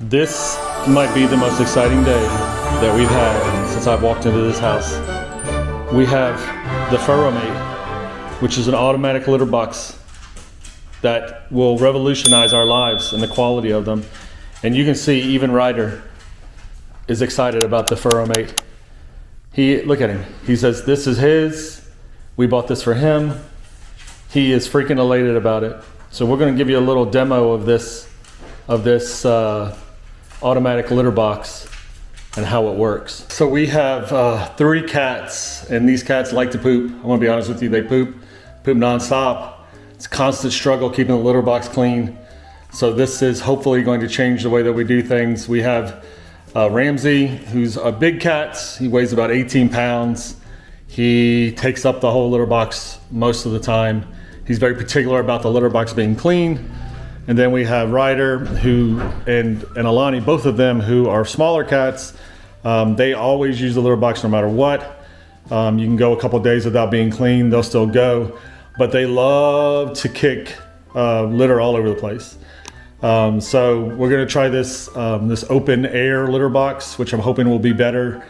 This might be the most exciting day that we've had since I've walked into this house. We have the Furoomate, which is an automatic litter box that will revolutionize our lives and the quality of them. And you can see even Ryder is excited about the Furoomate. Look at him. He says this is his. We bought this for him. He is freaking elated about it. So we're going to give you a little demo of this automatic litter box and how it works. So we have 3 cats, and these cats like to poop. I'm gonna be honest with you, they poop nonstop. It's a constant struggle keeping the litter box clean. So this is hopefully going to change the way that we do things. We have Ramsey, who's a big cat. He weighs about 18 pounds. He takes up the whole litter box most of the time. He's very particular about the litter box being clean. And then we have Ryder and Alani, both of them who are smaller cats. They always use the litter box no matter what. You can go a couple days without being clean, they'll still go. But they love to kick litter all over the place. So we're gonna try this open air litter box, which I'm hoping will be better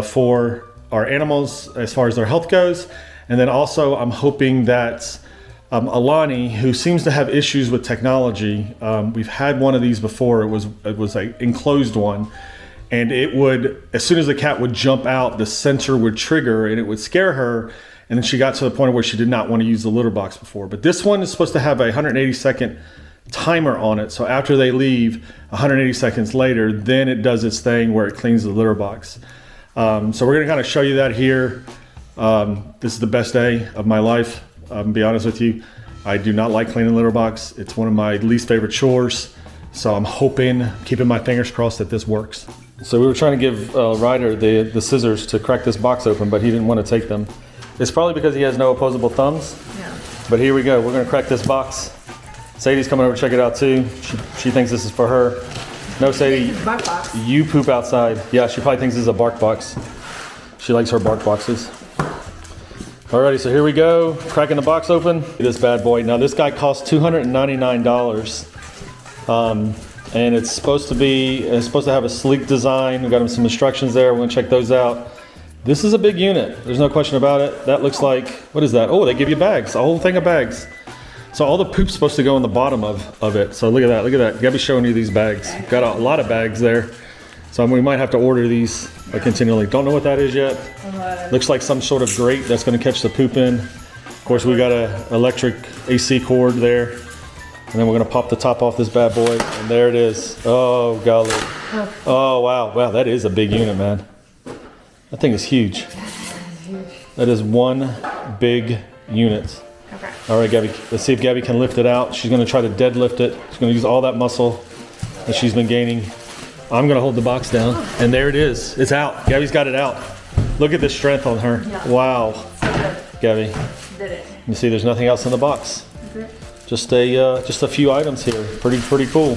for our animals as far as their health goes. And then also I'm hoping that Alani, who seems to have issues with technology, we've had one of these before. It was an enclosed one, and it would, as soon as the cat would jump out, the sensor would trigger and it would scare her. And then she got to the point where she did not want to use the litter box before. But this one is supposed to have a 180-second timer on it. So after they leave, 180 seconds later, then it does its thing where it cleans the litter box. So we're gonna kind of show you that here. This is the best day of my life. Be honest with you, I do not like cleaning the litter box. It's one of my least favorite chores. So I'm keeping my fingers crossed that this works. So we were trying to give Ryder the scissors to crack this box open, but he didn't want to take them. It's probably because he has no opposable thumbs. Yeah. But here we go. We're gonna crack this box. Sadie's coming over to check it out too. She thinks this is for her. No, Sadie, bark box. You poop outside. Yeah, she probably thinks this is a bark box. She likes her bark boxes. Alrighty, so here we go. Cracking the box open. This bad boy. Now this guy costs $299. And it's supposed to have a sleek design. We got him some instructions there. We're gonna check those out. This is a big unit. There's no question about it. That looks like, what is that? Oh, they give you bags, a whole thing of bags. So all the poop's supposed to go in the bottom of it. So look at that. Gabby's showing you these bags. Got a lot of bags there. So we might have to order these continually. Don't know what that is yet. Looks like some sort of grate that's going to catch the poop in. Of course, we got an electric AC cord there. And then we're going to pop the top off this bad boy. And there it is. Oh, golly. Oh, wow. Wow, that is a big unit, man. That thing is huge. That is one big unit. Okay. All right, Gabby. Let's see if Gabby can lift it out. She's going to try to deadlift it. She's going to use all that muscle that she's been gaining. I'm gonna hold the box down, and there it is. It's out. Gabby's got it out. Look at the strength on her. Yeah. Wow. So Gabby. Did it. You see, there's nothing else in the box. Okay. Just a few items here. Pretty cool.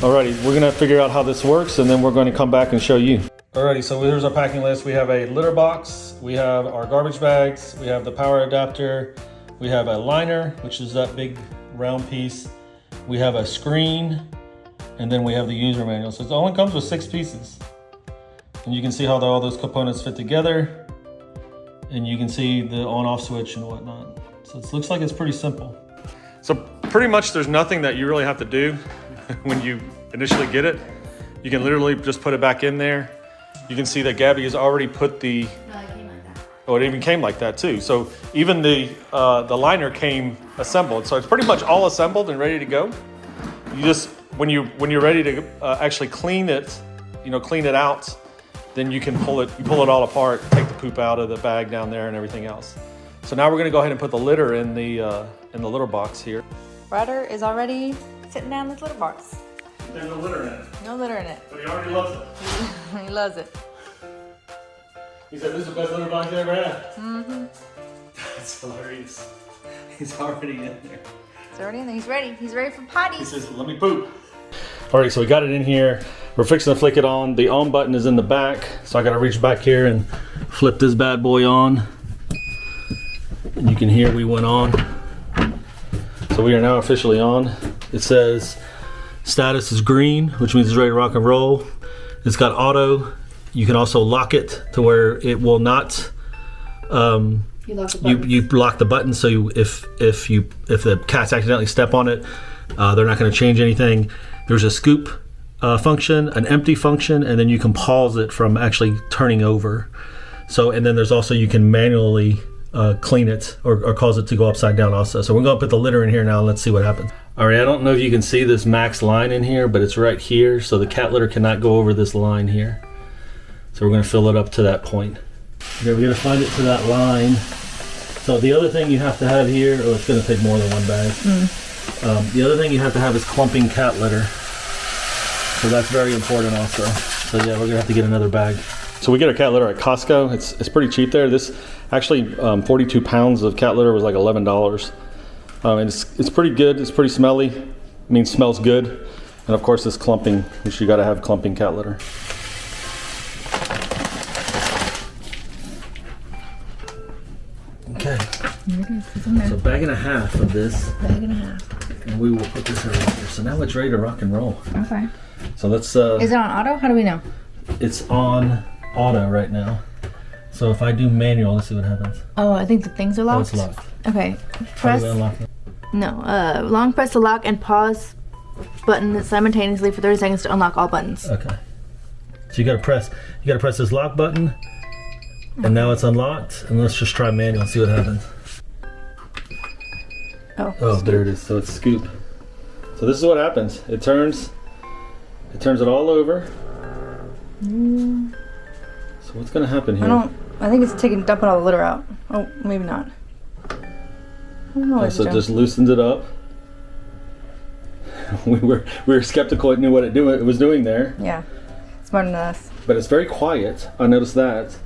Alrighty, we're gonna figure out how this works, and then we're going to come back and show you. Alrighty, so here's our packing list. We have a litter box. We have our garbage bags. We have the power adapter. We have a liner, which is that big round piece. We have a screen. And then we have the user manual. So it only comes with 6 pieces. And you can see how all those components fit together. And you can see the on-off switch and whatnot. So it looks like it's pretty simple. So pretty much there's nothing that you really have to do when you initially get it. You can literally just put it back in there. You can see that Gabby has already put the... No, it came like that. Oh, it even came like that too. So even the liner came assembled. So it's pretty much all assembled and ready to go. You just... When you're ready to actually clean it out, then you can pull it all apart, take the poop out of the bag down there and everything else. So now we're gonna go ahead and put the litter in the litter box here. Ryder is already sitting down in this litter box. There's no litter in it. No litter in it. But he already loves it. He loves it. He said this is the best litter box he ever had. Mm-hmm. That's hilarious. He's already in there. He's already in there. He's ready. He's ready for potty. He says, let me poop. All right, so we got it in here. We're fixing to flick it on. The on button is in the back, so I gotta reach back here and flip this bad boy on. And you can hear we went on. So we are now officially on. It says status is green, which means it's ready to rock and roll. It's got auto. You can also lock it to where it will not. You lock the button, so if the cats accidentally step on it, they're not going to change anything. There's a scoop function, an empty function, and then you can pause it from actually turning over. So, and then there's also, you can manually clean it or cause it to go upside down also. So we're going to put the litter in here now and let's see what happens. All right, I don't know if you can see this max line in here, but it's right here. So the cat litter cannot go over this line here. So we're going to fill it up to that point. Okay, we're going to find it to that line. So the other thing you have to have here, it's going to take more than one bag. The other thing you have to have is clumping cat litter. So that's very important also. So yeah, we're going to have to get another bag. So we get our cat litter at Costco. It's pretty cheap there. This actually 42 pounds of cat litter was like $11. And it's pretty good. It's pretty smelly. I mean, smells good. And of course, this clumping, which you got to have clumping cat litter. Okay. So a bag and a half of this. Bag and a half. And we will put this over here. So now it's ready to rock and roll. Okay. So let's. Is it on auto? How do we know? It's on auto right now. So if I do manual, let's see what happens. Oh, I think the things are locked. Oh, it's locked. Okay. How do we unlock it? No. Long press the lock and pause button simultaneously for 30 seconds to unlock all buttons. Okay. So you gotta press this lock button, and now it's unlocked. And let's just try manual and see what happens. Oh, there it is. So it's scoop. So this is what happens. It turns it all over. So what's gonna happen here? I think it's dumping all the litter out. Oh, maybe not. I don't know. So it just loosens it up. we were skeptical it knew what it was doing there. Yeah, smarter than us. But it's very quiet. I noticed that.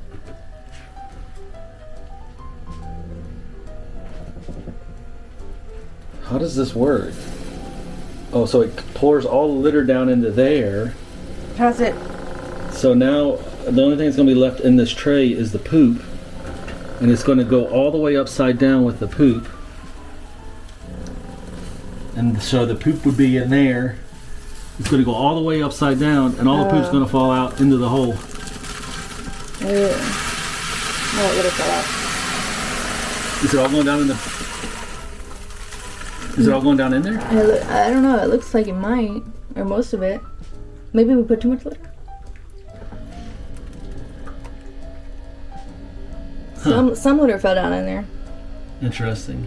How does this work? Oh, so it pours all the litter down into there. How's it? So now the only thing that's going to be left in this tray is the poop. And it's going to go all the way upside down with the poop. And so the poop would be in there. It's going to go all the way upside down, and all the poop's going to fall out into the hole. Oh, litter fell out. Is it all going down in the... Is it all going down in there? I don't know. It looks like it might, or most of it. Maybe we put too much litter. Some litter fell down in there. Interesting.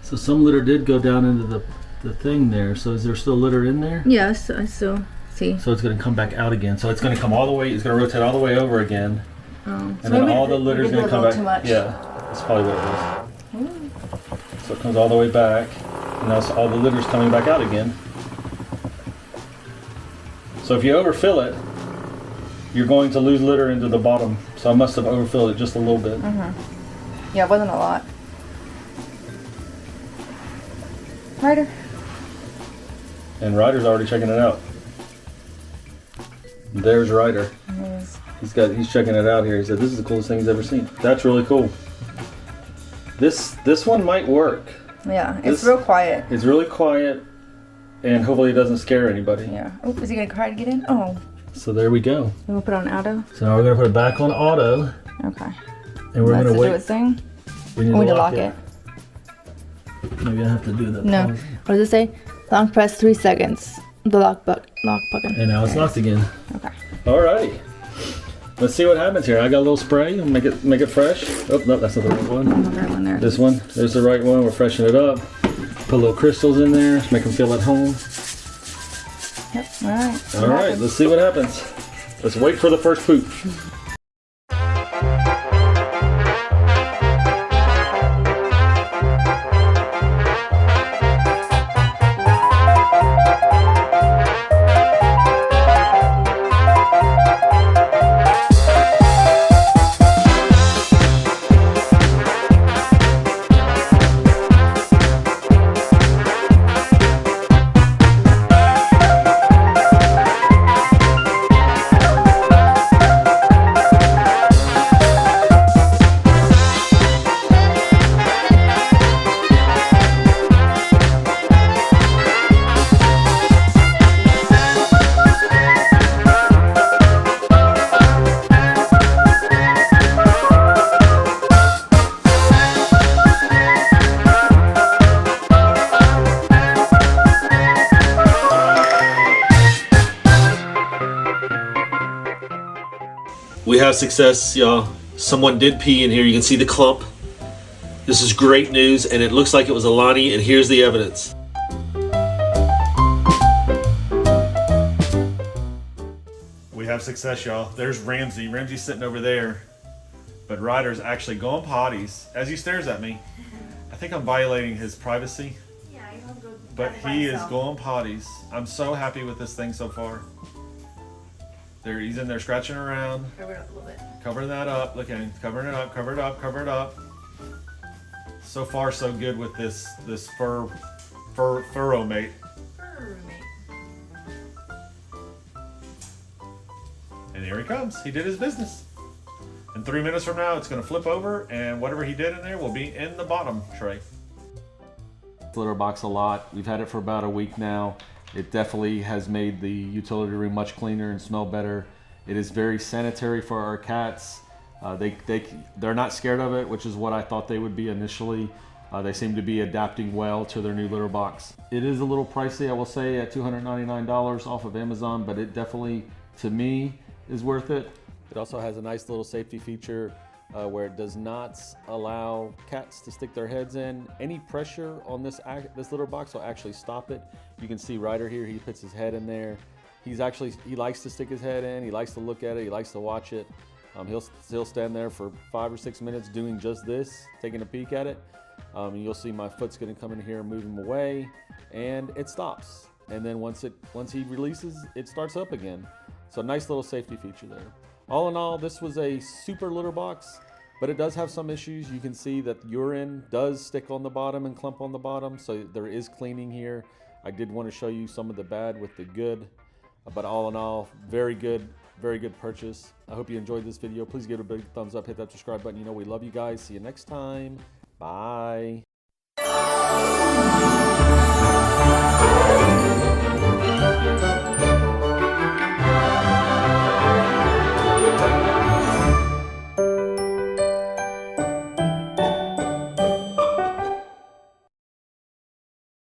So some litter did go down into the thing there. So is there still litter in there? Yes, I still see. So it's going to come back out again. So it's going to come all the way. It's going to rotate all the way over again. Oh, and then all the litter is going to come back. Too much. Yeah, that's probably what it was. So it comes all the way back, and now all the litter's coming back out again. So if you overfill it, you're going to lose litter into the bottom. So I must have overfilled it just a little bit. Yeah, it wasn't a lot. Ryder. And Ryder's already checking it out. There's Ryder. He's checking it out here. He said, "This is the coolest thing he's ever seen." That's really cool. This one might work. Yeah, it's real quiet. It's really quiet, and hopefully it doesn't scare anybody. Yeah. Oh, is he gonna try to get in? Oh. So there we go. We'll put it on auto. So now we're gonna put it back on auto. Okay. And we're gonna wait. Do its thing. We need to lock it. Maybe I have to do that. No. Pause. What does it say? Long press 3 seconds. The lock button. And now it's locked again. Okay. Alrighty. Let's see what happens here. I got a little spray. I'll make it fresh. Oh no, that's not the right one. The right one there. This one. There's the right one. We're freshening it up. Put little crystals in there. Make them feel at home. Yep. All right. All right. Let's see what happens. Let's wait for the first poop. We have success, y'all. Someone did pee in here. You can see the clump. This is great news, and it looks like it was Alani, and here's the evidence. We have success, y'all. There's Ramsey. Ramsey's sitting over there. But Ryder's actually going potties as he stares at me. I think I'm violating his privacy. Yeah, you don't go. But he is going potties. I'm so happy with this thing so far. There, he's in there scratching around. Cover it up a little bit. Covering that up. Look at him. Covering it up, cover it up, cover it up. So far, so good with this Furoomate. Furoomate. And here he comes. He did his business. In 3 minutes from now, it's going to flip over, and whatever he did in there will be in the bottom tray. Litter box a lot. We've had it for about a week now. It definitely has made the utility room much cleaner and smell better. It is very sanitary for our cats. They're not scared of it, which is what I thought they would be initially. They seem to be adapting well to their new litter box. It is a little pricey, I will say, at $299 off of Amazon, but it definitely, to me, is worth it. It also has a nice little safety feature where it does not allow cats to stick their heads in. Any pressure on this litter box will actually stop it. You can see Ryder here, he puts his head in there. He likes to stick his head in, he likes to look at it, he likes to watch it. He'll stand there for 5 or 6 minutes doing just this, taking a peek at it. And you'll see my foot's gonna come in here and move him away, and it stops. And then once he releases, it starts up again. So nice little safety feature there. All in all, this was a super litter box, but it does have some issues. You can see that urine does stick on the bottom and clump on the bottom, so there is cleaning here. I did want to show you some of the bad with the good, but all in all, very good purchase. I hope you enjoyed this video. Please give it a big thumbs up, hit that subscribe button. You know we love you guys. See you next time. Bye.